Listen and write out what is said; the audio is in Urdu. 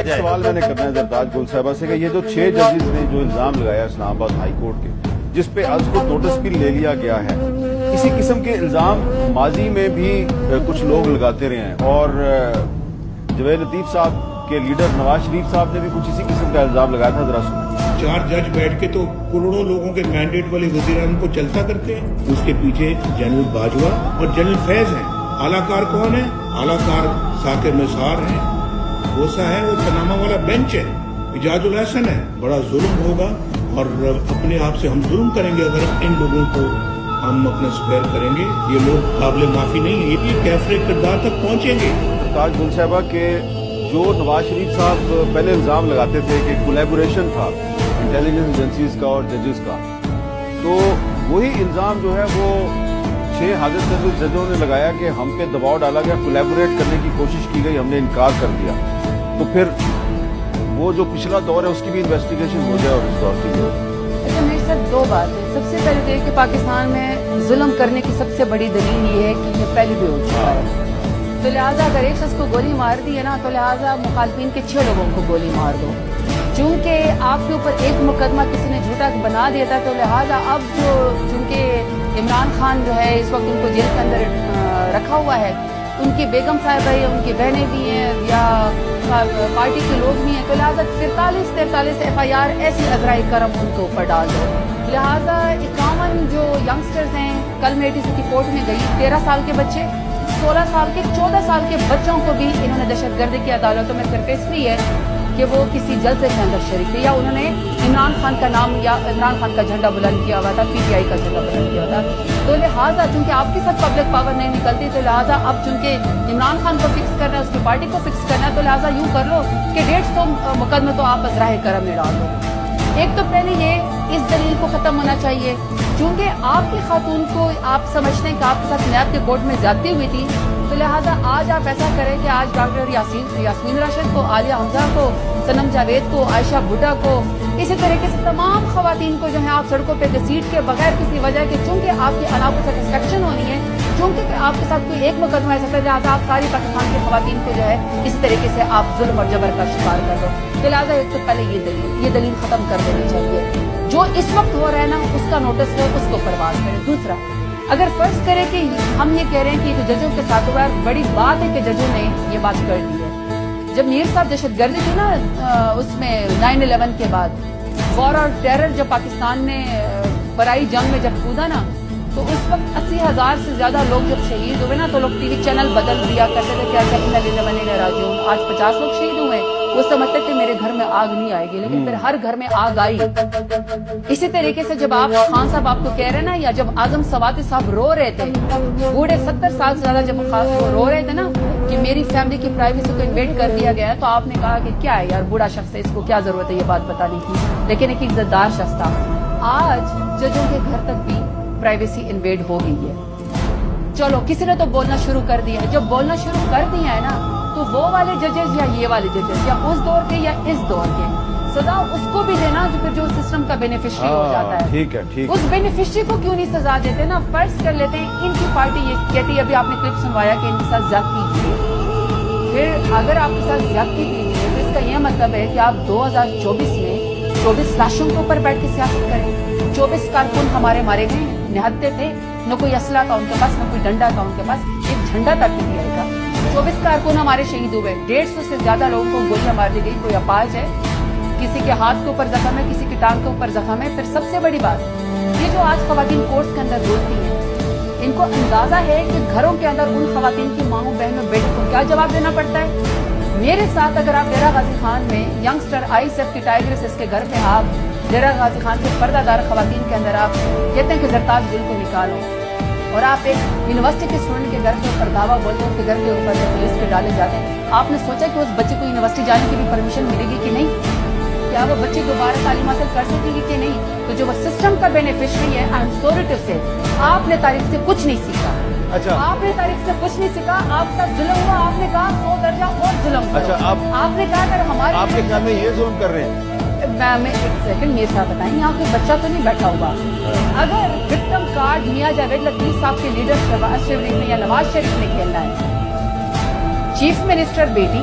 ایک سوال میں نے کرنا ہے زرداد گل صاحبہ سے کہ یہ جو 6 ججز نے جو الزام لگایا اسلام آباد ہائی کورٹ کے جس پہ از کو نوٹس بھی لے لیا گیا ہے، اسی قسم کے الزام ماضی میں بھی کچھ لوگ لگاتے رہے ہیں اور جوید لطیف صاحب کے لیڈر نواز شریف صاحب نے بھی کچھ اسی قسم کا الزام لگایا تھا. ذرا سنیں. 4 جج بیٹھ کے تو کروڑوں لوگوں کے مینڈیٹ والے وزیراعظم کو چلتا کرتے ہیں. اس کے پیچھے جنرل باجوہ اور جنرل فیض ہیں. اعلیٰ کار کون ہے؟ اعلیٰ کار ثاقب نثار ہیں. غوثہ ہے وہ پاناما والا بینچ ہے. اعجاز الحسن ہے. بڑا ظلم ہوگا اور اپنے آپ سے ہم ظلم کریں گے اگر ان لوگوں کو ہم اپنا سپیئر کریں گے. یہ لوگ قابل معافی نہیں ہیں. یہ کیفر کردار تک پہنچیں گے. تاج گل صاحبہ کے جو نواز شریف صاحب پہلے الزام لگاتے تھے کہ کولیبوریشن تھا انٹیلیجنس ایجنسیز کا اور ججز کا، تو وہی الزام جو ہے وہ 6 حاضر سربراہ ججوں نے لگایا کہ ہم پہ دباؤ ڈالا گیا، کولیبوریٹ کرنے کی کوشش کی گئی، ہم نے انکار کر دیا. تو پھر وہ جو پچھلا دور ہے اس کی بھی انویسٹیگیشن ہو جائے اور اس دور کی بھی. میرے ساتھ 2 باتیں. سب سے پہلے تو یہ کہ پاکستان میں ظلم کرنے کی سب سے بڑی دلیل یہ ہے کہ یہ پہلے بھی ہو چکا ہے. تو لہٰذا اگر ایک شخص کو گولی مار دی ہے نا تو لہٰذا مخالفین کے 6 لوگوں کو گولی مار دو. چونکہ آپ کے اوپر ایک مقدمہ کسی نے جھوٹا بنا دیا تھا تو لہٰذا اب جو چونکہ عمران خان جو ہے اس وقت ان کو جیل کے اندر رکھا ہوا ہے، ان کی بیگم صاحبہ ہیں، ان کی بہنیں بھی ہیں یا پارٹی کے لوگ بھی ہیں، تو لہٰذا 43 FIR ایسی عذرائے کرم ان کے اوپر ڈال دو. لہٰذا 51 جو ینگسٹرز ہیں، کل میں ATC کی کورٹ میں گئی، 13 سال کے بچے، 16 سال کے، 14 سال کے بچوں کو بھی انہوں نے دہشت گردی کی عدالتوں میں صرف اس لیے کہ وہ کسی جلسے کے اندر شریک تھے یا انہوں نے عمران خان کا نام یا عمران خان کا جھنڈا بلند کیا ہوا تھا، PTI کا جھنڈا بلند کیا ہوا تھا. تو لہٰذا چونکہ آپ کے ساتھ پبلک پاور نہیں نکلتی تو لہٰذا اب چونکہ عمران خان کو فکس کرنا ہے، اس کی پارٹی کو فکس کرنا ہے، تو لہٰذا یوں کر لو کہ 150 مقدمے تو آپ ازراہ کرم میں ڈال دو. ایک تو پہلے یہ اس دلیل کو ختم ہونا چاہیے چونکہ آپ کی خاتون کو آپ سمجھتے ہیں کہ آپ کے ساتھ نیب کے کورٹ میں زیادتی ہوئی تھی، تو لہٰذا آج آپ ایسا کریں کہ آج ڈاکٹر یاسمین راشد کو، عالیہ حمزہ کو، صنم جاوید کو، عائشہ بھٹا کو، اسی طریقے سے تمام خواتین کو جو ہے آپ سڑکوں پہ گھسیٹ کے بغیر کسی وجہ کے، چونکہ آپ کی انا کو سیٹسفیکشن ہونی ہے، چونکہ آپ کے ساتھ کوئی ایک مقدمہ ایسا ہے لہٰذا آپ ساری پاکستان کی خواتین کو جو ہے اسی طریقے سے آپ ظلم اور جبر کا شکار کر دو. تو لہٰذا ایک تو پہلے یہ دلیل ختم کر دینی چاہیے. جو اس وقت ہو رہا ہے نا اس کا نوٹس ہے، اس کو پرواز کریں. دوسرا، اگر فرض کریں کہ ہم یہ کہہ رہے ہیں کہ جو ججوں کے ساتھ ہوا ہے، بڑی بات ہے کہ ججوں نے یہ بات کر دی ہے. جب میر صاحب دہشت گردی تھی نا اس میں 9/11 کے بعد وار اور ٹیرر جب پاکستان نے برائی جنگ میں جب کودا نا تو اس وقت 80,000 سے زیادہ لوگ جب شہید ہوئے نا تو لوگ ٹی وی چینل بدل دیا کرتے تھے کہ اچھا انا للہ و انا الیہ راجعون. آج 50 لوگ شہید ہوئے، وہ سمجھتے کہ میرے گھر میں آگ نہیں آئے گی، لیکن پھر ہر گھر میں آگ آئی. اسی طریقے سے جب آپ خان صاحب آپ کو کہہ رہے ہیں نا، یا جب اعظم سواتی صاحب رو رہے تھے، بوڑھے 70 سال سے زیادہ جب رو رہے تھے نا کہ میری فیملی کی پرائیویسی کو انویڈ کر دیا گیا ہے، تو آپ نے کہا کہ کیا ہے یار، بوڑھا شخص ہے، اس کو کیا ضرورت ہے یہ بات بتانے کی. لیکن ایک عزت دار شخص تھا. آج ججوں کے گھر تک بھی پرائیویسی انویڈ ہو گئی ہے. چلو کسی نے تو بولنا شروع کر دیا ہے. جب بولنا شروع کر دیا ہے نا تو وہ والے ججز یا یہ والے ججز یا اس دور کے یا اس دور کے، سزا اس کو بھی دینا جو پھر جو سسٹم کا بینیفیشری ہو جاتا ہے. ٹھیک ہے، ٹھیک. اس بینیفیشری کو کیوں نہیں سزا دیتے نا؟ فرض کر لیتے ہیں ان کی پارٹی یہ کہتی ہے، ابھی آپ نے کلپ سنوایا کہ ان کے ساتھ زیادتی کی ہے. پھر اگر آپ کے ساتھ زیادتی کی ہے تو اس کا یہ مطلب ہے کہ آپ 2024 میں 24 لاشوں کے اوپر بیٹھ کے سیاست کریں. 24 کارکن ہمارے مارے گئے، نہتے تھے، نہ کوئی اسلحہ تھا ان کے پاس، نہ کوئی ڈنڈا تھا ان کے پاس، ایک جھنڈا تک نہیں آئے گا. 24 کارکن ہمارے شہید ہوئے، 150 سے زیادہ لوگوں کو گولیاں مار دی گئی. کوئی اپاہج ہے، کسی کے ہاتھ کے اوپر زخم ہے، کسی کی ٹانگ کے اوپر زخم ہے. پھر سب سے بڑی بات، یہ جو آج خواتین کورٹ کے اندر بولتی ہیں، ان کو اندازہ ہے کہ گھروں کے اندر ان خواتین کی ماؤں بہنوں بیٹوں کو کیا جواب دینا پڑتا ہے. میرے ساتھ اگر آپ ڈیرہ غازی خان میں ینگسٹر ISF کی ٹائگرس اس کے گھر پہ آپ ڈیرہ غازی خان کے پردہ دار خواتین کے اندر آپ کہتے ہیں کہ زرتاج گل کو نکالو، اور آپ ایک یونیورسٹی کے اسٹوڈنٹ کے گھر کے اوپر دعویٰ بولتے ہیں، اس کے گھر کے اوپر پولیس کے ڈالے جاتے ہیں. آپ نے سوچا کہ اس بچے کو یونیورسٹی جانے کی بھی پرمیشن ملے گی کہ نہیں؟ کیا وہ بچے دوبارہ تعلیم حاصل کر سکے گی کہ نہیں؟ تو جو وہ سسٹم کا بینیفیشری ہے، آئی ایم سوری ٹو سے، آپ نے تاریخ سے کچھ نہیں سیکھا. اچھا، آپ نے تاریخ سے کچھ نہیں سیکھا. آپ کا ظلم ہوا، آپ نے کہا 100 درجہ اور ظلم کرو. اچھا، آپ نے کہا کہ ہمارے آپ کے خیال میں یہ ظلم کر رہے ہیں؟ میں ایک سیکنڈ یہ صاحب بتائیں، یہاں کوئی بچہ تو نہیں بیٹھا ہوا. اگر وکٹم کارڈ میاں جاوید لطیف صاحب کے لیڈر شہباز شریف نے یا نواز شریف نے کھیلنا ہے، چیف منسٹر بیٹی،